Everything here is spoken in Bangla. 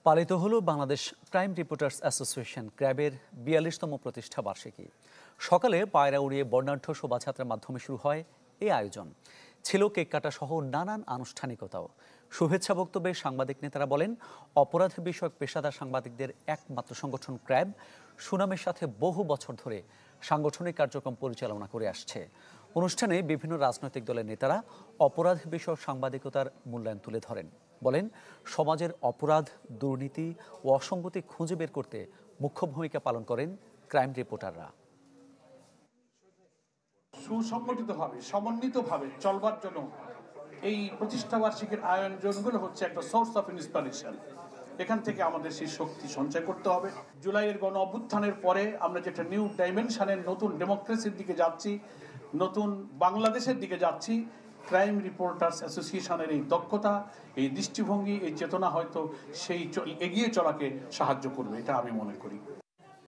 পালিত হলো বাংলাদেশ ক্রাইম রিপোর্টার্স অ্যাসোসিয়েশন ক্র্যাবের ৪২তম প্রতিষ্ঠা বার্ষিকী। সকালে পায়রা উড়িয়ে বর্ণাঢ্য শোভাযাত্রার মাধ্যমে শুরু হয় এই আয়োজন। ছিল কেক কাটা সহ নানান আনুষ্ঠানিকতাও। শুভেচ্ছা বক্তব্যে সাংবাদিক নেতারা বলেন, অপরাধ বিষয়ক পেশাদার সাংবাদিকদের একমাত্র সংগঠন ক্র্যাব সুনামের সাথে বহু বছর ধরে সাংগঠনিক কার্যক্রম পরিচালনা করে আসছে। অনুষ্ঠানে বিভিন্ন রাজনৈতিক দলের নেতারা অপরাধ বিষয়ক সাংবাদিকতার মূল্যায়ন তুলে ধরেন। বলেন, সমাজের অপরাধ, দুর্নীতি ও অসঙ্গতি খুঁজে বের করতে মুখ্য ভূমিকা পালন করেন ক্রাইম রিপোর্টাররা। সুসংগঠিতভাবে, সমন্বিতভাবে চলবার জন্য এই প্রতিষ্ঠাবার্ষিকীর আয়োজনগুলো হচ্ছে একটা সোর্স অফ ইন্সপিরেশন। এখান থেকে আমাদের সেই শক্তি সঞ্চয় করতে হবে। জুলাইয়ের গণ অভ্যুত্থানের পরে আমরা যেটা নিউ ডাইমেনশনের, নতুন ডেমোক্রেসির দিকে যাচ্ছি, নতুন বাংলাদেশের দিকে যাচ্ছি, ক্রাইম রিপোর্টার্স অ্যাসোসিয়েশনের এই দক্ষতা, এই দৃষ্টিভঙ্গি, এই চেতনা হয়তো সেই এগিয়ে চলাকে সাহায্য করবে, এটা আমি মনে করি।